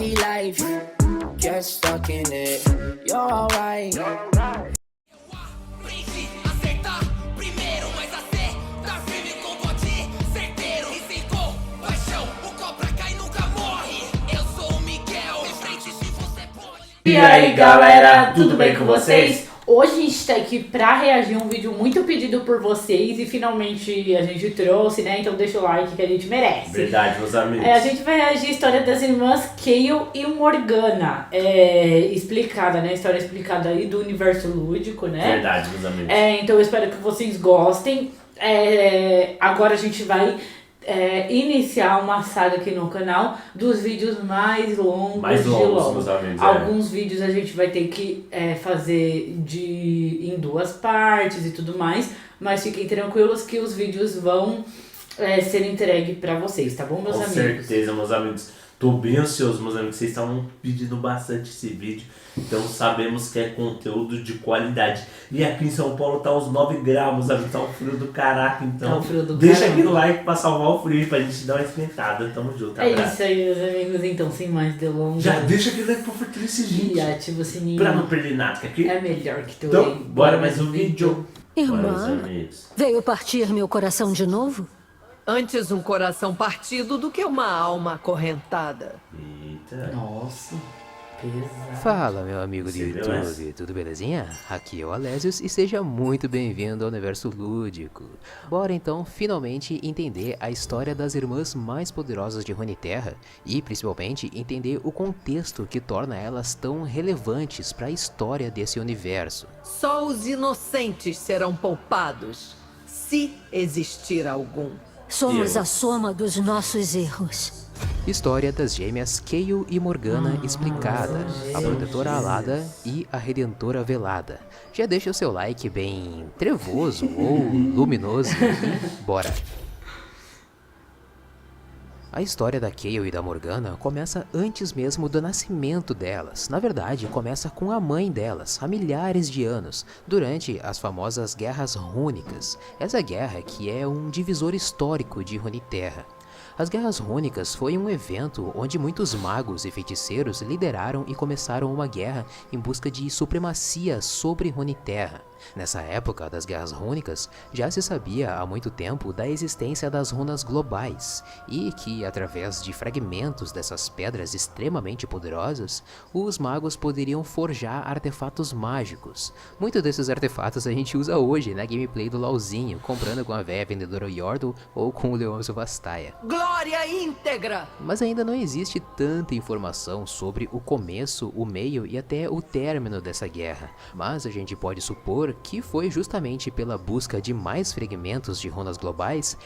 me life. Get stuck in it. You're alright. Aprendi a acertar primeiro, mas acertar firme com bote certeiro. E sem compaixão, o cobra cai e nunca morre. Eu sou o Miguel, de frente se você pode. E aí galera, tudo bem com vocês? Hoje a gente tá aqui pra reagir a um vídeo muito pedido por vocês e finalmente a gente trouxe, né? Então deixa o like que a gente merece. Verdade, meus amigos. A gente vai reagir à história das irmãs Kayle e Morgana. Explicada, né? História explicada aí do universo lúdico, né? Verdade, meus amigos. Então eu espero que vocês gostem. Agora a gente vai iniciar uma saga aqui no canal dos vídeos mais longos Mais de longos, LOL. meus amigos. Alguns vídeos a gente vai ter que fazer em 2 partes e tudo mais, mas fiquem tranquilos que os vídeos vão ser entregues pra vocês, tá bom, meus amigos? Com certeza, meus amigos. Tô bem ansioso, meus amigos. Vocês estavam pedindo bastante esse vídeo. Então sabemos que é conteúdo de qualidade. E aqui em São Paulo tá uns 9 graus, meus amigos. Tá um frio do caraca. Então Tá um frio do deixa caramba. aquele like pra salvar o frio, pra gente dar uma esquentada. Tamo junto, abraço. Isso aí, meus amigos. Então, sem mais delongas. Já deixa aquele like pra fortalecer, gente. E ativa o sininho. Pra não perder nada, que aqui... É melhor que tu. Então, bora mais um vídeo. Bora, meus Irmã, amigos. veio partir meu coração de novo? Antes um coração partido do que uma alma acorrentada. Eita. Nossa, pesado. Fala, meu amigo do Você viu YouTube, essa? tudo belezinha? Aqui é o Alésios e seja muito bem-vindo ao universo lúdico. Bora então finalmente entender a história das irmãs mais poderosas de Runeterra e principalmente entender o contexto que torna elas tão relevantes para a história desse universo. Só os inocentes serão poupados, se existir algum. Somos Eu. a soma dos nossos erros. História das gêmeas Kayle e Morgana explicada, a protetora alada e a redentora velada. Já deixa o seu like bem trevoso ou luminoso e bora! A história da Kayle e da Morgana começa antes mesmo do nascimento delas. Na verdade, começa com a mãe delas, há milhares de anos, durante as famosas Guerras Rúnicas. Essa guerra que é um divisor histórico de Runeterra. As Guerras Rúnicas foi um evento onde muitos magos e feiticeiros lideraram e começaram uma guerra em busca de supremacia sobre Runeterra. Nessa época das Guerras Rúnicas, já se sabia há muito tempo da existência das runas globais e que, através de fragmentos dessas pedras extremamente poderosas, os magos poderiam forjar artefatos mágicos. Muitos desses artefatos a gente usa hoje na gameplay do LoLzinho, comprando com a véia vendedora Yordle ou com o Leôncio Vastaia. Glória íntegra! Mas ainda não existe tanta informação sobre o começo, o meio e até o término dessa guerra, mas a gente pode supor que foi justamente pela busca de mais fragmentos de runas globais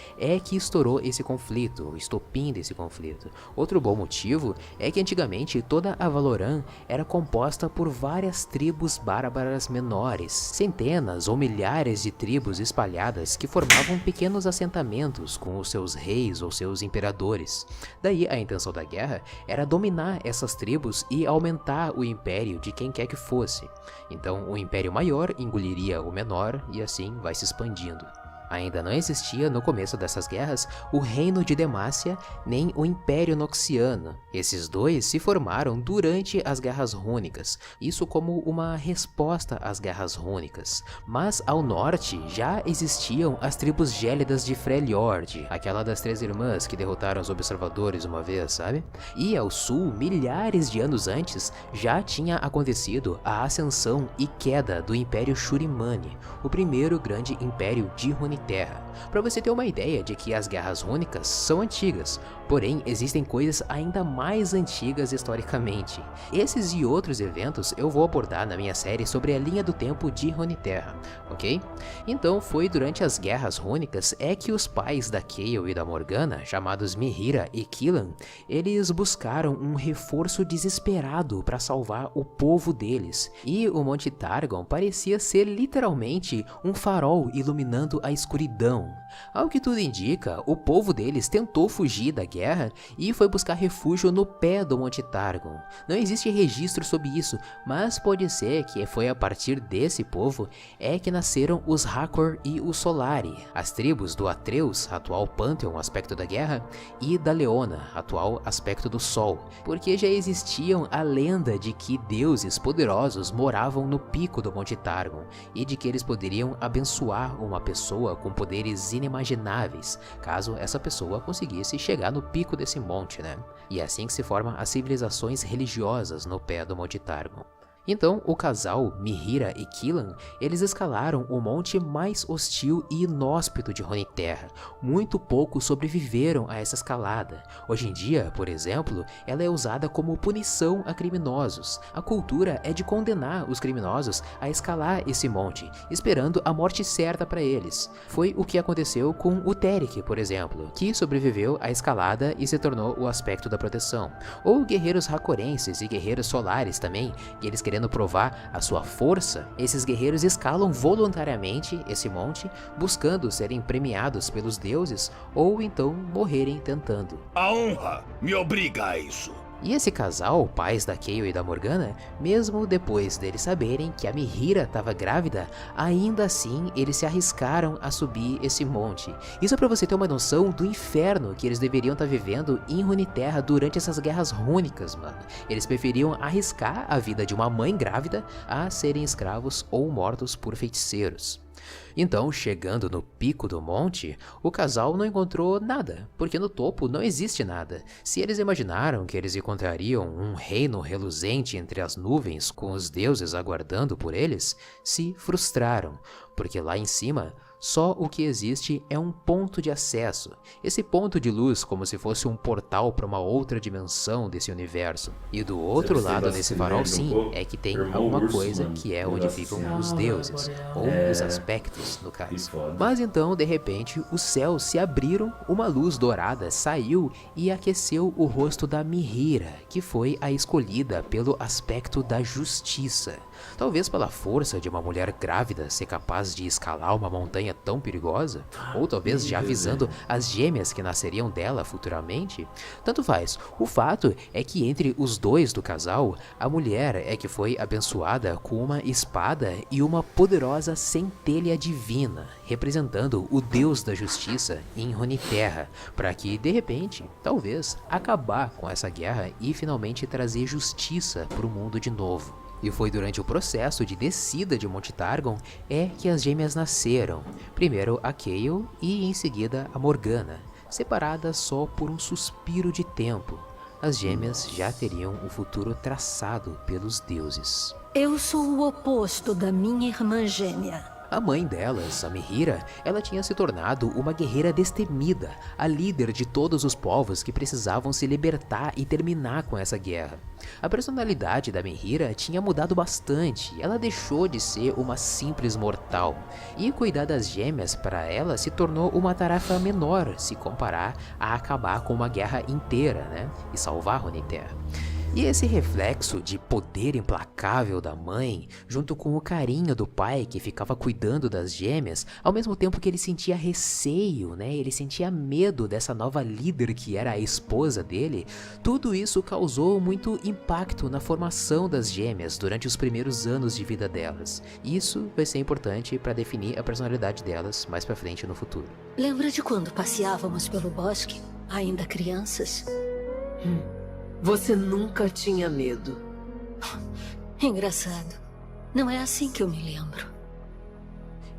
que estourou esse conflito, o estopim desse conflito. Outro bom motivo é que antigamente toda a Valoran era composta por várias tribos bárbaras menores, centenas ou milhares de tribos espalhadas que formavam pequenos assentamentos com os seus reis ou seus imperadores. Daí a intenção da guerra era dominar essas tribos e aumentar o império de quem quer que fosse. Então o império maior engoliria o menor e assim vai se expandindo. Ainda não existia no começo dessas guerras o Reino de Demacia nem o Império Noxiano. Esses dois se formaram durante as Guerras Rúnicas, isso como uma resposta às Guerras Rúnicas. Mas ao norte já existiam as tribos gélidas de Freljord, aquela das 3 irmãs que derrotaram os observadores uma vez, sabe? E ao sul, milhares de anos antes, já tinha acontecido a ascensão e queda do Império Shurimani, o primeiro grande império de Runeterra. Para você ter uma ideia de que as Guerras Rúnicas são antigas, porém existem coisas ainda mais antigas historicamente. Esses e outros eventos eu vou abordar na minha série sobre a linha do tempo de Runeterra, ok? Então foi durante as Guerras Rúnicas que os pais da Kayle e da Morgana, chamados Mihira e Killan, eles buscaram um reforço desesperado para salvar o povo deles, e o Monte Targon parecia ser literalmente um farol iluminando a escuridão, Não. Ao que tudo indica, o povo deles tentou fugir da guerra e foi buscar refúgio no pé do Monte Targon. Não existe registro sobre isso, mas pode ser que foi a partir desse povo é que nasceram os Hakor e os Solari, as tribos do Atreus, atual Pantheon, aspecto da guerra, e da Leona, atual aspecto do Sol, porque já existiam a lenda de que deuses poderosos moravam no pico do Monte Targon e de que eles poderiam abençoar uma pessoa com poderes inimagináveis, caso essa pessoa conseguisse chegar no pico desse monte, né? E é assim que se formam as civilizações religiosas no pé do Monte Targon. Então, o casal Mihira e Killan, eles escalaram o monte mais hostil e inóspito de Runeterra. Muito poucos sobreviveram a essa escalada. Hoje em dia, por exemplo, ela é usada como punição a criminosos. A cultura é de condenar os criminosos a escalar esse monte, esperando a morte certa para eles. Foi o que aconteceu com o Téric, por exemplo, que sobreviveu à escalada e se tornou o aspecto da proteção. Ou guerreiros racorenses e guerreiros solares também, que eles querendo provar a sua força, esses guerreiros escalam voluntariamente esse monte, buscando serem premiados pelos deuses ou então morrerem tentando. A honra me obriga a isso. E esse casal, pais da Kayle e da Morgana, mesmo depois deles saberem que a Mihira estava grávida, ainda assim eles se arriscaram a subir esse monte. Isso é pra você ter uma noção do inferno que eles deveriam estar vivendo em Runeterra durante essas guerras rúnicas, mano. Eles preferiam arriscar a vida de uma mãe grávida a serem escravos ou mortos por feiticeiros. Então, chegando no pico do monte, o casal não encontrou nada, porque no topo não existe nada. Se eles imaginaram que eles encontrariam um reino reluzente entre as nuvens com os deuses aguardando por eles, se frustraram, porque lá em cima só o que existe é um ponto de acesso. Esse ponto de luz como se fosse um portal para uma outra dimensão desse universo. E do outro lado desse farol sim, é que tem alguma coisa que é onde ficam os deuses, ou os aspectos no caso. Mas então, de repente, os céus se abriram, uma luz dourada saiu e aqueceu o rosto da Mihira, que foi a escolhida pelo aspecto da justiça. Talvez pela força de uma mulher grávida ser capaz de escalar uma montanha tão perigosa, ou talvez já avisando as gêmeas que nasceriam dela futuramente. Tanto faz, o fato é que entre os dois do casal, a mulher é que foi abençoada com uma espada e uma poderosa centelha divina, representando o deus da justiça em Runeterra, para que de repente, talvez, acabar com essa guerra e finalmente trazer justiça para o mundo de novo. E foi durante o processo de descida de Monte Targon é que as gêmeas nasceram. Primeiro a Kayle e em seguida a Morgana, separadas só por um suspiro de tempo. As gêmeas já teriam o futuro traçado pelos deuses. Eu sou o oposto da minha irmã gêmea. A mãe delas, a Mihira, ela tinha se tornado uma guerreira destemida, a líder de todos os povos que precisavam se libertar e terminar com essa guerra. A personalidade da Mihira tinha mudado bastante, ela deixou de ser uma simples mortal, e cuidar das gêmeas para ela se tornou uma tarefa menor se comparar a acabar com uma guerra inteira, né, e salvar Runeterra. E esse reflexo de poder implacável da mãe, junto com o carinho do pai que ficava cuidando das gêmeas, ao mesmo tempo que ele sentia receio, né? Ele sentia medo dessa nova líder que era a esposa dele, tudo isso causou muito impacto na formação das gêmeas durante os primeiros anos de vida delas. Isso vai ser importante para definir a personalidade delas mais pra frente no futuro. Lembra de quando passeávamos pelo bosque, ainda crianças? Você nunca tinha medo. Engraçado. Não é assim que eu me lembro.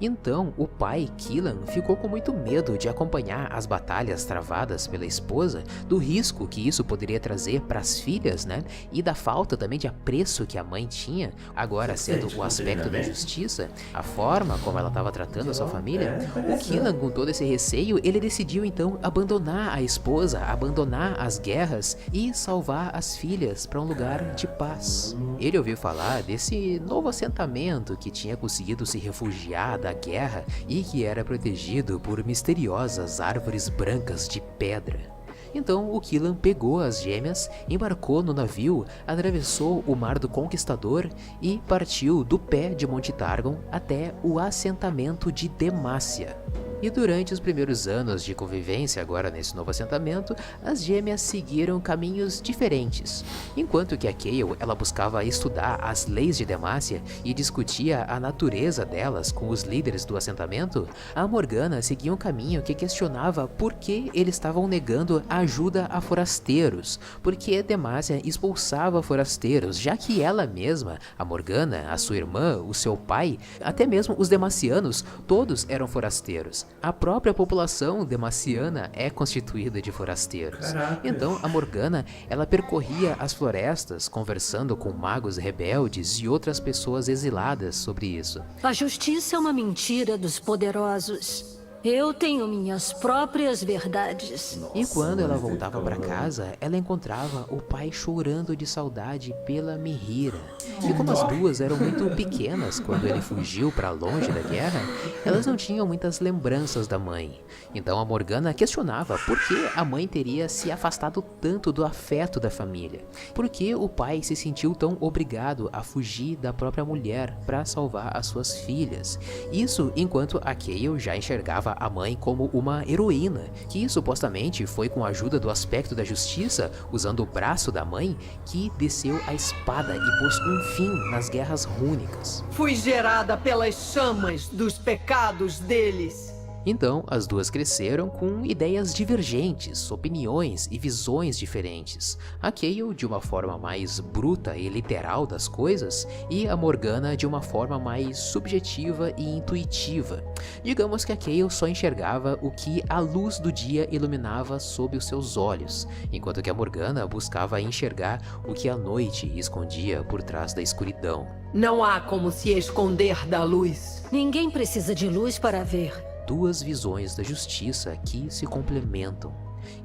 Então, o pai, Killan, ficou com muito medo de acompanhar as batalhas travadas pela esposa, do risco que isso poderia trazer para as filhas, né? E da falta também de apreço que a mãe tinha, agora sendo o aspecto da justiça, a forma como ela estava tratando a sua família. O Killan, com todo esse receio, ele decidiu então abandonar a esposa, abandonar as guerras e salvar as filhas para um lugar de paz. Ele ouviu falar desse novo assentamento que tinha conseguido se refugiar da guerra e que era protegido por misteriosas árvores brancas de pedra. Então o Killan pegou as gêmeas, embarcou no navio, atravessou o Mar do Conquistador e partiu do pé de Monte Targon até o assentamento de Demacia. E durante os primeiros anos de convivência agora nesse novo assentamento, as gêmeas seguiram caminhos diferentes. Enquanto que a Kayle, ela buscava estudar as leis de Demacia e discutia a natureza delas com os líderes do assentamento, a Morgana seguia um caminho que questionava por que eles estavam negando ajuda a forasteiros, porque Demacia expulsava forasteiros, já que ela mesma, a Morgana, a sua irmã, o seu pai, até mesmo os demacianos, todos eram forasteiros. A própria população demaciana é constituída de forasteiros. Caraca. Então a Morgana, ela percorria as florestas conversando com magos rebeldes e outras pessoas exiladas sobre isso. A justiça é uma mentira dos poderosos. Eu tenho minhas próprias verdades. E quando ela voltava para casa, ela encontrava o pai chorando de saudade pela Mihira. E como as duas eram muito pequenas quando ele fugiu para longe da guerra, elas não tinham muitas lembranças da mãe. Então a Morgana questionava por que a mãe teria se afastado tanto do afeto da família. Por que o pai se sentiu tão obrigado a fugir da própria mulher para salvar as suas filhas. Isso enquanto a Kayle já enxergava a mãe como uma heroína, que supostamente foi com a ajuda do aspecto da justiça, usando o braço da mãe, que desceu a espada e pôs um fim nas guerras rúnicas. Fui gerada pelas chamas dos pecados deles. Então, as duas cresceram com ideias divergentes, opiniões e visões diferentes. A Kayle de uma forma mais bruta e literal das coisas, e a Morgana de uma forma mais subjetiva e intuitiva. Digamos que a Kayle só enxergava o que a luz do dia iluminava sob os seus olhos, enquanto que a Morgana buscava enxergar o que a noite escondia por trás da escuridão. Não há como se esconder da luz. Ninguém precisa de luz para ver. Duas visões da justiça que se complementam.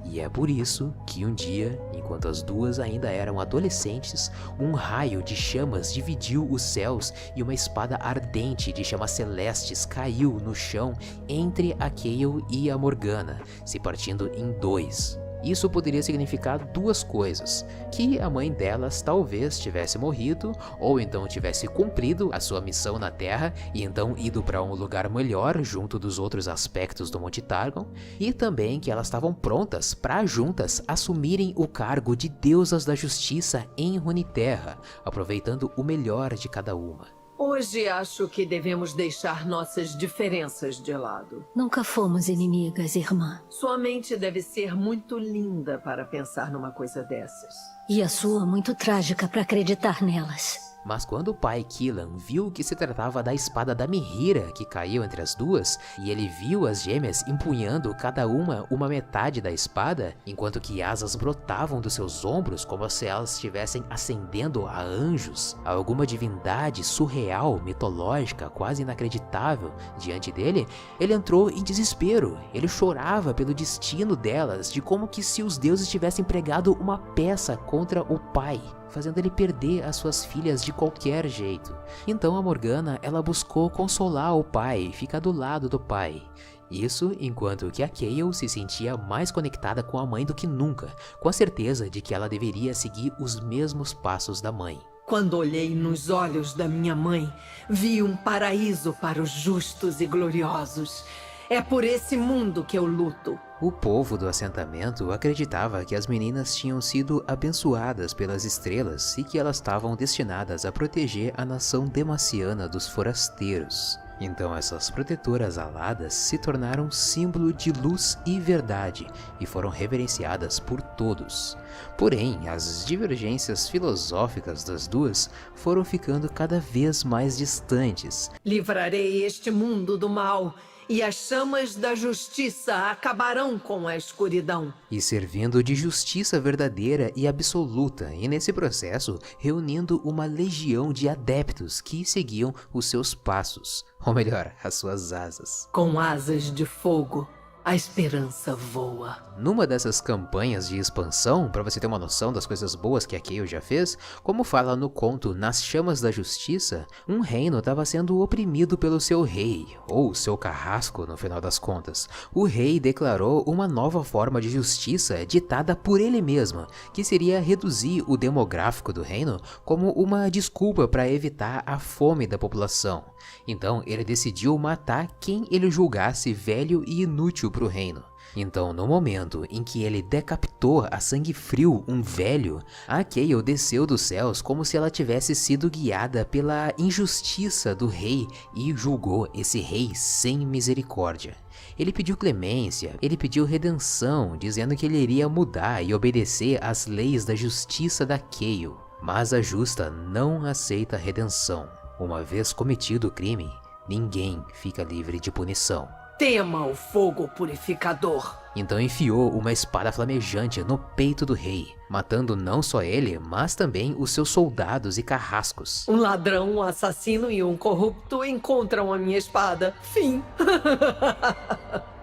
E é por isso que um dia, enquanto as duas ainda eram adolescentes, um raio de chamas dividiu os céus e uma espada ardente de chamas celestes caiu no chão entre a Kayle e a Morgana, se partindo em dois. Isso poderia significar duas coisas: que a mãe delas talvez tivesse morrido, ou então tivesse cumprido a sua missão na Terra e então ido para um lugar melhor junto dos outros aspectos do Monte Targon, e também que elas estavam prontas para juntas assumirem o cargo de deusas da justiça em Runeterra, aproveitando o melhor de cada uma. Hoje acho que devemos deixar nossas diferenças de lado. Nunca fomos inimigas, irmã. Sua mente deve ser muito linda para pensar numa coisa dessas. E a sua muito trágica para acreditar nelas. Mas quando o pai Killan viu que se tratava da espada da Mihira que caiu entre as duas, e ele viu as gêmeas empunhando cada uma metade da espada, enquanto que asas brotavam dos seus ombros como se elas estivessem ascendendo a anjos, a alguma divindade surreal, mitológica, quase inacreditável diante dele, ele entrou em desespero. Ele chorava pelo destino delas, de como que se os deuses tivessem pregado uma peça contra o pai, fazendo ele perder as suas filhas de qualquer jeito. Então a Morgana, ela buscou consolar o pai, ficar do lado do pai. Isso enquanto que a Kayle se sentia mais conectada com a mãe do que nunca, com a certeza de que ela deveria seguir os mesmos passos da mãe. Quando olhei nos olhos da minha mãe, vi um paraíso para os justos e gloriosos. É por esse mundo que eu luto. O povo do assentamento acreditava que as meninas tinham sido abençoadas pelas estrelas e que elas estavam destinadas a proteger a nação demaciana dos forasteiros. Então essas protetoras aladas se tornaram símbolo de luz e verdade e foram reverenciadas por todos. Porém, as divergências filosóficas das duas foram ficando cada vez mais distantes. Livrarei este mundo do mal, e as chamas da justiça acabarão com a escuridão. E servindo de justiça verdadeira e absoluta, e nesse processo reunindo uma legião de adeptos que seguiam os seus passos, ou melhor, as suas asas. Com asas de fogo. a esperança voa. Numa dessas campanhas de expansão, para você ter uma noção das coisas boas que a Kayle já fez, como fala no conto Nas Chamas da Justiça, um reino estava sendo oprimido pelo seu rei, ou seu carrasco no final das contas. O rei declarou uma nova forma de justiça ditada por ele mesmo, que seria reduzir o demográfico do reino como uma desculpa para evitar a fome da população. Então ele decidiu matar quem ele julgasse velho e inútil para o reino. Então, no momento em que ele decapitou a sangue frio um velho, a Kayle desceu dos céus como se ela tivesse sido guiada pela injustiça do rei e julgou esse rei sem misericórdia. Ele pediu clemência, ele pediu redenção, dizendo que ele iria mudar e obedecer às leis da justiça da Kayle. Mas a justa não aceita redenção. Uma vez cometido o crime, ninguém fica livre de punição. Tema o fogo purificador. Então enfiou uma espada flamejante no peito do rei, matando não só ele, mas também os seus soldados e carrascos. Um ladrão, um assassino e um corrupto encontram a minha espada. Fim.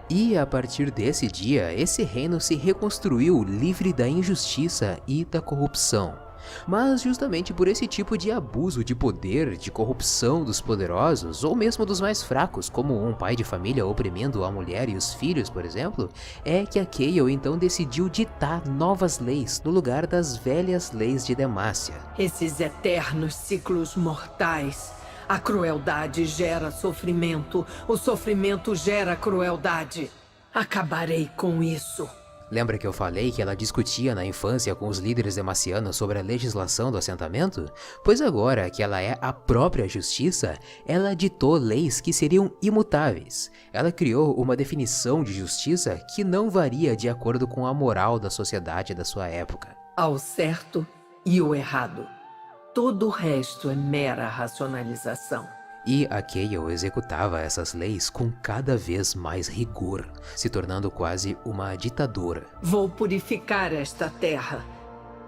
E a partir desse dia, esse reino se reconstruiu livre da injustiça e da corrupção. Mas justamente por esse tipo de abuso de poder, de corrupção dos poderosos, ou mesmo dos mais fracos, como um pai de família oprimindo a mulher e os filhos, por exemplo, é que a Kayle então decidiu ditar novas leis no lugar das velhas leis de Demacia. Esses eternos ciclos mortais. A crueldade gera sofrimento, o sofrimento gera crueldade. Acabarei com isso. Lembra que eu falei que ela discutia na infância com os líderes demacianos sobre a legislação do assentamento? Pois agora que ela é a própria justiça, ela ditou leis que seriam imutáveis. Ela criou uma definição de justiça que não varia de acordo com a moral da sociedade da sua época. Ao certo e o errado. Todo o resto é mera racionalização. E a Kayle executava essas leis com cada vez mais rigor, se tornando quase uma ditadora. Vou purificar esta terra,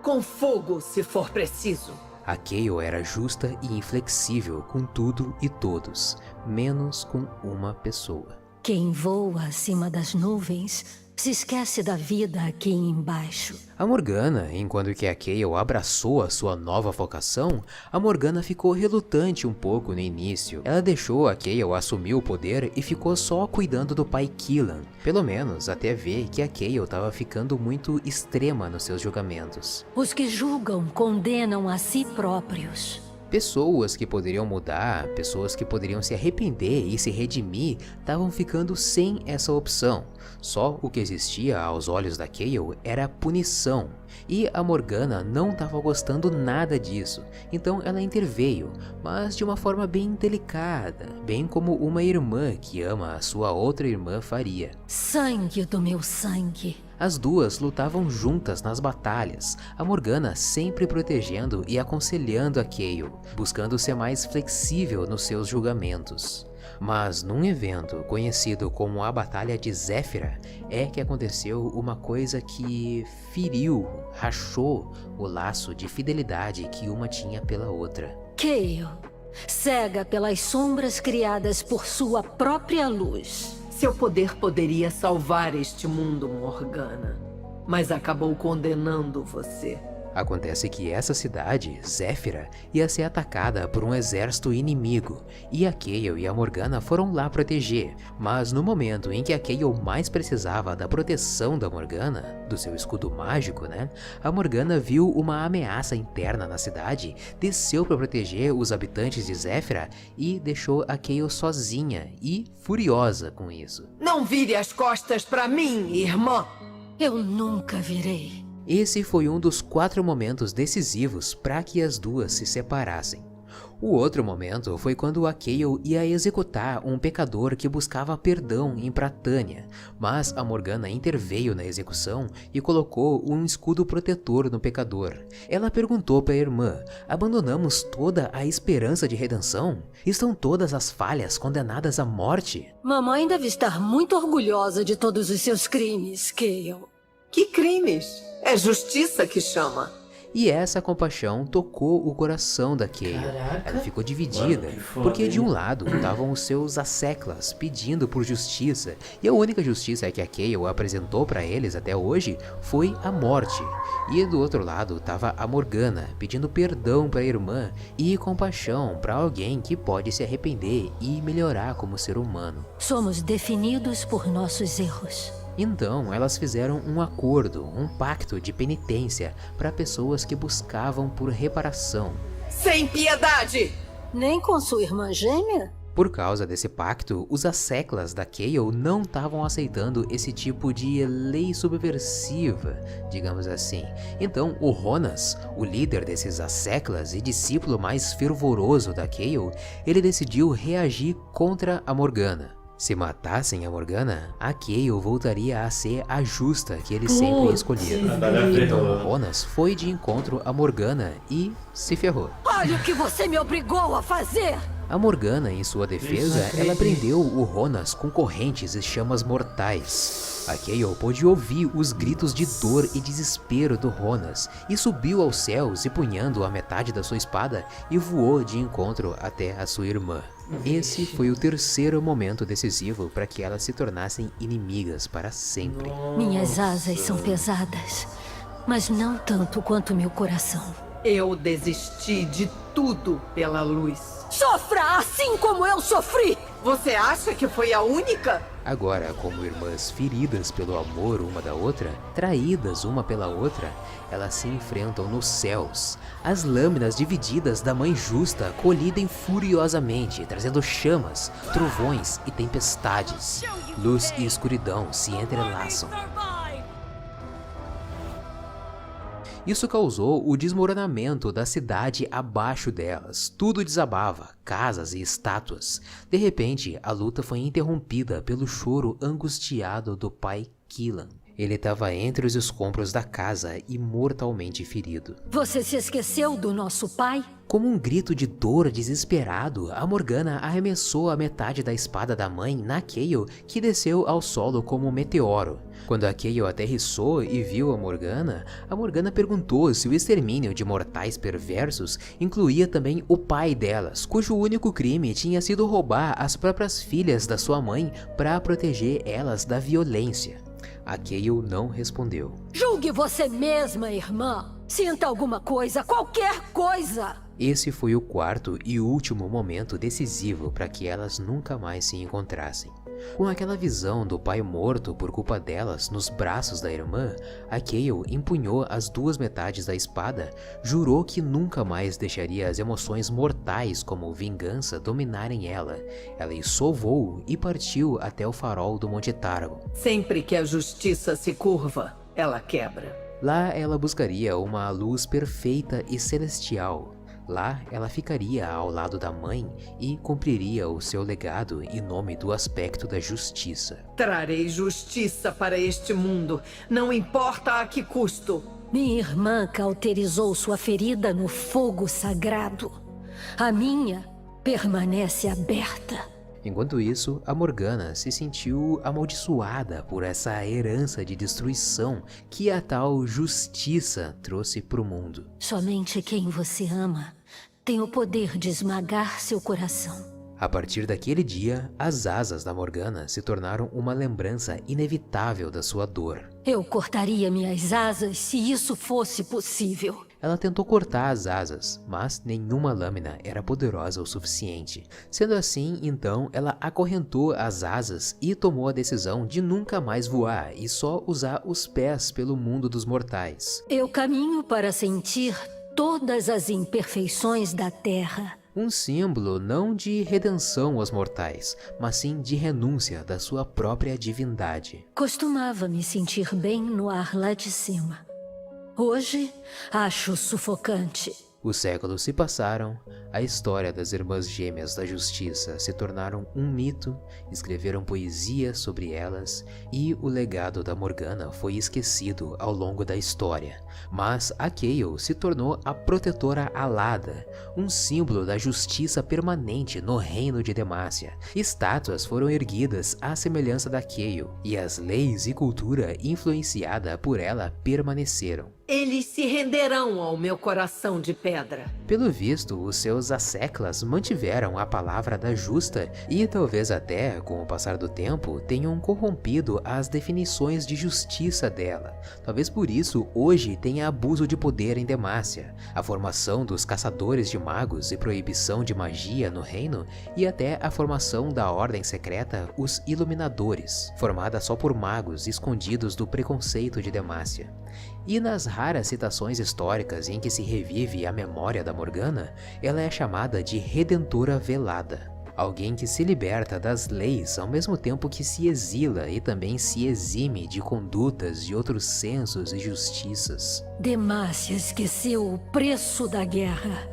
com fogo se for preciso. A Kayle era justa e inflexível com tudo e todos, menos com uma pessoa. Quem voa acima das nuvens se esquece da vida aqui embaixo. A Morgana, enquanto que a Kayle abraçou a sua nova vocação, a Morgana ficou relutante um pouco no início. Ela deixou a Kayle assumir o poder e ficou só cuidando do pai Killan, pelo menos até ver que a Kayle estava ficando muito extrema nos seus julgamentos. Os que julgam condenam a si próprios. Pessoas que poderiam mudar, pessoas que poderiam se arrepender e se redimir, estavam ficando sem essa opção. Só o que existia aos olhos da Kayle era punição. E a Morgana não estava gostando nada disso, então ela interveio, mas de uma forma bem delicada, bem como uma irmã que ama a sua outra irmã faria. Sangue do meu sangue. As duas lutavam juntas nas batalhas, a Morgana sempre protegendo e aconselhando a Kayle, buscando ser mais flexível nos seus julgamentos. Mas num evento conhecido como a Batalha de Zéfira, é que aconteceu uma coisa que feriu, rachou o laço de fidelidade que uma tinha pela outra. Kayle, cega pelas sombras criadas por sua própria luz. Seu poder poderia salvar este mundo, Morgana, mas acabou condenando você. Acontece que essa cidade, Zéfira, ia ser atacada por um exército inimigo, e a Kayle e a Morgana foram lá proteger, mas no momento em que a Kayle mais precisava da proteção da Morgana, do seu escudo mágico, a Morgana viu uma ameaça interna na cidade, desceu para proteger os habitantes de Zéfira e deixou a Kayle sozinha e furiosa com isso. Não vire as costas para mim, irmã! Eu nunca virei. Esse foi um dos 4 momentos decisivos para que as duas se separassem. O outro momento foi quando a Kayle ia executar um pecador que buscava perdão em Pratânia, mas a Morgana interveio na execução e colocou um escudo protetor no pecador. Ela perguntou para a irmã: abandonamos toda a esperança de redenção? Estão todas as falhas condenadas à morte? Mamãe deve estar muito orgulhosa de todos os seus crimes, Kayle. Que crimes? É justiça que chama. E essa compaixão tocou o coração da Kayle. Caraca. Ela ficou dividida, Mano, que foda, porque de hein? um lado estavam os seus asseclas pedindo por justiça, e a única justiça que a Kayle apresentou para eles até hoje foi a morte. E do outro lado estava a Morgana pedindo perdão para a irmã e compaixão para alguém que pode se arrepender e melhorar como ser humano. Somos definidos por nossos erros. Então elas fizeram um acordo, um pacto de penitência para pessoas que buscavam por reparação. Sem piedade! Nem com sua irmã gêmea? Por causa desse pacto, os asseclas da Kayle não estavam aceitando esse tipo de lei subversiva, digamos assim. Então o Ronas, o líder desses asseclas e discípulo mais fervoroso da Kayle, ele decidiu reagir contra a Morgana. Se matassem a Morgana, a Kayle voltaria a ser a justa que eles sempre escolheram. Agora Então ferrou. Ronas foi de encontro a Morgana e se ferrou. Olha o que você me obrigou a fazer! A Morgana, em sua defesa, ela prendeu o Ronas com correntes e chamas mortais. A Kayle pôde ouvir os gritos de dor e desespero do Ronas e subiu aos céus, empunhando a metade da sua espada e voou de encontro até a sua irmã. Esse foi o terceiro momento decisivo para que elas se tornassem inimigas para sempre. Minhas asas são pesadas, mas não tanto quanto meu coração. Eu desisti de tudo pela luz. Sofra assim como eu sofri! Você acha que foi a única? Agora, como irmãs feridas pelo amor uma da outra, traídas uma pela outra, elas se enfrentam nos céus. As lâminas divididas da Mãe Justa colidem furiosamente, trazendo chamas, trovões e tempestades. Luz e escuridão se entrelaçam. Isso causou o desmoronamento da cidade abaixo delas. Tudo desabava, casas e estátuas. De repente, a luta foi interrompida pelo choro angustiado do pai Killan. Ele estava entre os escombros da casa e mortalmente ferido. Você se esqueceu do nosso pai? Como um grito de dor desesperado, a Morgana arremessou a metade da espada da mãe na Kayle, que desceu ao solo como um meteoro. Quando a Kayle aterrissou e viu a Morgana perguntou se o extermínio de mortais perversos incluía também o pai delas, cujo único crime tinha sido roubar as próprias filhas da sua mãe para proteger elas da violência. A Kayle não respondeu. Julgue você mesma, irmã. Sinta alguma coisa, qualquer coisa. Esse foi o quarto e último momento decisivo para que elas nunca mais se encontrassem. Com aquela visão do pai morto por culpa delas nos braços da irmã, a Kayle empunhou as duas metades da espada, jurou que nunca mais deixaria as emoções mortais como vingança dominarem ela. Ela içou voo e partiu até o farol do Monte Targon. Sempre que a justiça se curva, ela quebra. Lá ela buscaria uma luz perfeita e celestial. Lá ela ficaria ao lado da mãe e cumpriria o seu legado em nome do aspecto da justiça. Trarei justiça para este mundo, não importa a que custo. Minha irmã cauterizou sua ferida no fogo sagrado. A minha permanece aberta. Enquanto isso, a Morgana se sentiu amaldiçoada por essa herança de destruição que a tal justiça trouxe para o mundo. Somente quem você ama tem o poder de esmagar seu coração. A partir daquele dia, as asas da Morgana se tornaram uma lembrança inevitável da sua dor. Eu cortaria minhas asas se isso fosse possível. Ela tentou cortar as asas, mas nenhuma lâmina era poderosa o suficiente. Sendo assim, então, ela acorrentou as asas e tomou a decisão de nunca mais voar e só usar os pés pelo mundo dos mortais. Eu caminho para sentir todas as imperfeições da terra. Um símbolo não de redenção aos mortais, mas sim de renúncia da sua própria divindade. Costumava me sentir bem no ar lá de cima. Hoje, acho sufocante. Os séculos se passaram, a história das Irmãs Gêmeas da Justiça se tornaram um mito, escreveram poesia sobre elas e o legado da Morgana foi esquecido ao longo da história. Mas a Kayle se tornou a protetora alada, um símbolo da justiça permanente no reino de Demacia. Estátuas foram erguidas à semelhança da Kayle e as leis e cultura influenciada por ela permaneceram. eles se renderão ao meu coração de pedra. Pelo visto, os seus asseclas mantiveram a palavra da justa e talvez até, com o passar do tempo, tenham corrompido as definições de justiça dela. Talvez por isso, hoje tenha abuso de poder em Demacia, a formação dos caçadores de magos e proibição de magia no reino, e até a formação da ordem secreta, os Iluminadores, formada só por magos escondidos do preconceito de Demacia. E nas raras citações históricas em que se revive a memória da Morgana, ela é chamada de Redentora Velada. Alguém que se liberta das leis ao mesmo tempo que se exila e também se exime de condutas de outros sensos e justiças. Demacia esqueceu o preço da guerra.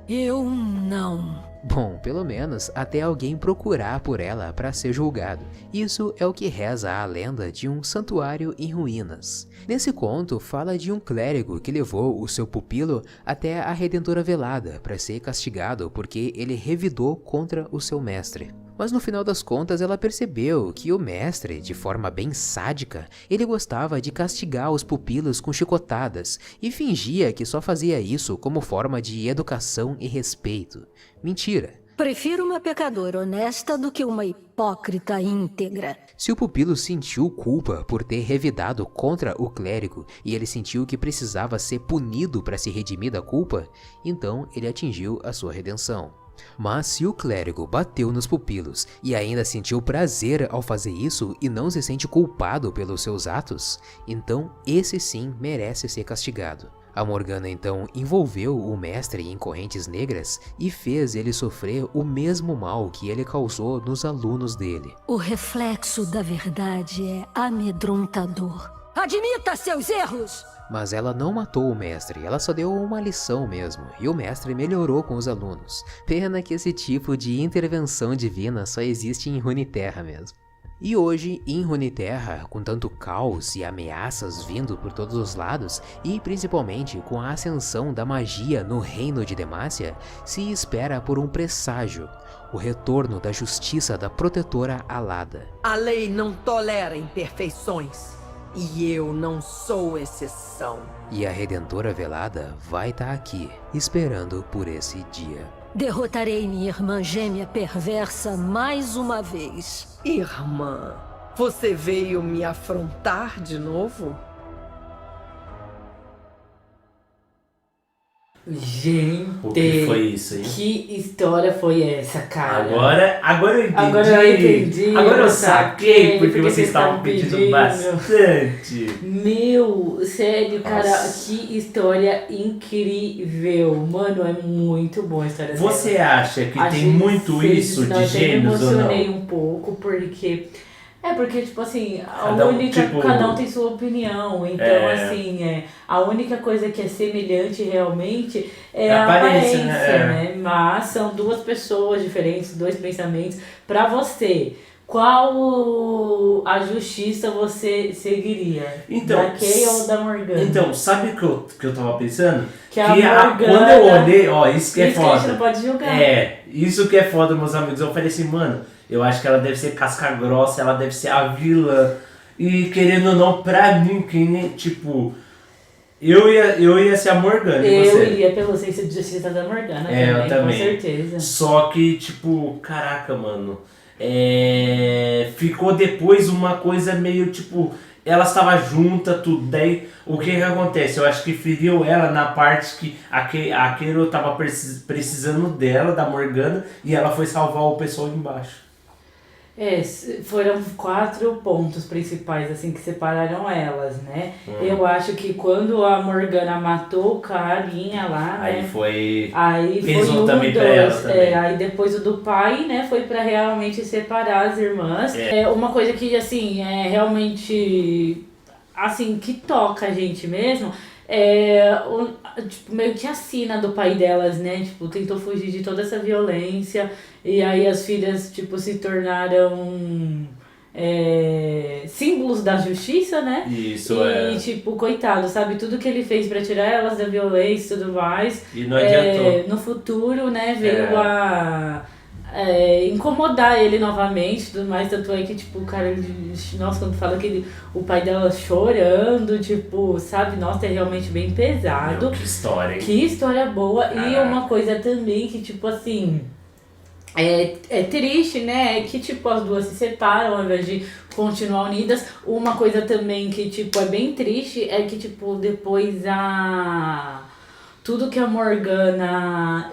Eu não. Bom, pelo menos até alguém procurar por ela para ser julgado. Isso é o que reza a lenda de um santuário em ruínas. Nesse conto, fala de um clérigo que levou o seu pupilo até a Redentora Velada para ser castigado porque ele revidou contra o seu mestre. Mas no final das contas ela percebeu que o mestre, de forma bem sádica, ele gostava de castigar os pupilos com chicotadas e fingia que só fazia isso como forma de educação e respeito. Mentira. Prefiro uma pecadora honesta do que uma hipócrita íntegra. Se o pupilo sentiu culpa por ter revidado contra o clérigo e ele sentiu que precisava ser punido para se redimir da culpa, então ele atingiu a sua redenção. Mas se o clérigo bateu nos pupilos e ainda sentiu prazer ao fazer isso e não se sente culpado pelos seus atos, então esse sim merece ser castigado. A Morgana então envolveu o mestre em correntes negras e fez ele sofrer o mesmo mal que ele causou nos alunos dele. O reflexo da verdade é amedrontador. Admita seus erros! Mas ela não matou o mestre, ela só deu uma lição mesmo, e o mestre melhorou com os alunos. Pena que esse tipo de intervenção divina só existe em Runeterra mesmo. E hoje, em Runeterra, com tanto caos e ameaças vindo por todos os lados, e principalmente com a ascensão da magia no reino de Demacia, se espera por um presságio, o retorno da justiça da protetora alada. A lei não tolera imperfeições. E eu não sou exceção. E a Redentora Velada vai estar aqui, esperando por esse dia. Derrotarei minha irmã gêmea perversa mais uma vez. Irmã, você veio me afrontar de novo? Gente, O que foi isso, hein? que história foi essa, cara? Agora eu entendi. Agora eu entendi. Agora eu saquei porque vocês vocês estavam pedindo bastante. Meu, sério, cara, Nossa. que história incrível. Mano, é muito boa a história dela. Você acha que Achei tem muito isso de gêmeos ou Eu me não? emocionei um pouco, porque... porque, tipo assim, Cada um tem sua opinião. Então, É. a única coisa que é semelhante realmente é A a aparência, aparência, né? né? Mas são duas pessoas diferentes, dois pensamentos. Pra você, qual a justiça você seguiria? Então, Da Kay ou da Morgana? Então, sabe o que eu tava pensando? Que a Morgana- quando eu olhei, ó, isso que é Isso que a gente foda. não pode julgar. Isso que é foda, meus amigos. Eu falei assim, mano, eu acho que ela deve ser casca grossa, ela deve ser a vilã. E querendo ou não, pra mim, que nem, tipo, eu ia ser a Morgana, e Eu você? iria pelo senso de justiça da Morgana Eu também. com certeza. Só que, tipo, caraca, mano. Ficou depois uma coisa meio, tipo, ela estava junta, tudo. Daí, o que acontece? Eu acho que feriu ela na parte que a Keiro tava precisando dela, da Morgana, e ela foi salvar o pessoal embaixo. Foram 4 pontos principais, assim, que separaram elas, né? Eu acho que quando a Morgana matou o carinha lá, Aí né? foi... Aí foi pesou um também dos, pra ela também. aí depois o do pai, né, foi pra realmente separar as irmãs. Uma coisa que, assim, realmente, assim, que toca a gente mesmo, tipo, meio que a sina do pai delas, né, tipo, tentou fugir de toda essa violência, e aí as filhas, tipo, se tornaram símbolos da justiça, né? Isso, E, tipo, coitado, sabe? Tudo que ele fez pra tirar elas da violência e tudo mais. E não adiantou. No futuro, né, veio incomodar ele novamente e tudo mais. Tanto é que, tipo, o cara, nossa, quando fala o pai dela chorando, tipo, sabe? Nossa, é realmente bem pesado. Meu, que história, hein? Que história boa. Caraca. E uma coisa também que, tipo assim, é triste, né? Que, tipo, as duas se separam ao invés de continuar unidas. Uma coisa também que, tipo, é bem triste é que, tipo, depois tudo que a Morgana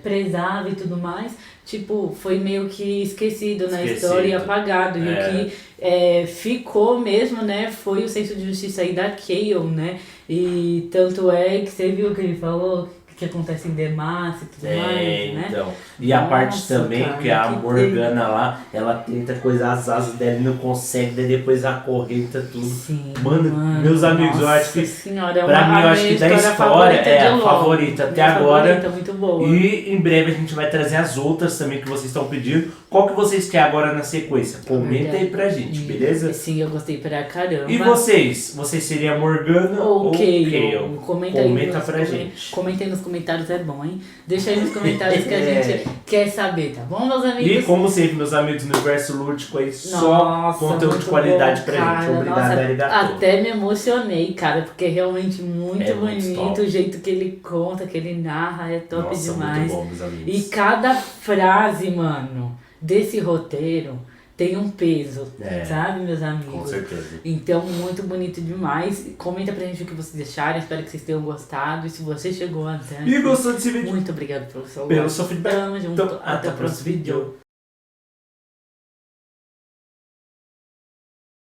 prezava e tudo mais, tipo, foi meio que esquecido na história e apagado. E o que ficou mesmo, né, foi o senso de justiça aí da Kayle, né? E tanto é que você viu que ele falou que acontece em Demacia e tudo mais, né? Então. E a parte Nossa, também cara, que a que Morgana lá, ela tenta coisar as asas dela e não consegue, daí depois acorrenta tudo. Sim, Mano, meus amigos, eu acho que senhora, pra mim, eu acho que da história é a favorita até agora. Favorita, muito boa. E em breve a gente vai trazer as outras também que vocês estão pedindo. Qual que vocês querem agora na sequência? Comenta aí pra gente, beleza? Sim, eu gostei pra caramba. E vocês? Vocês seriam Morgana ou Kayle? Comenta pra gente. Comenta aí nos comentários, é bom, hein? Deixa aí nos comentários que a gente quer saber, tá bom, meus amigos? E como sempre, meus amigos, no Universo Lúdico aí, só conteúdo de qualidade pra gente. Obrigado, arigato. Até me emocionei, cara, porque é realmente muito bonito. Top. O jeito que ele conta, que ele narra, é top demais. Muito bom, meus amigos. E cada frase, mano, desse roteiro tem um peso, sabe, meus amigos? Com certeza. Então, muito bonito demais. Comenta pra gente o que vocês acharam. Espero que vocês tenham gostado. E se você chegou até E gostou desse vídeo? muito obrigado pelo seu feedback. Tamo junto. Então, até o próximo vídeo.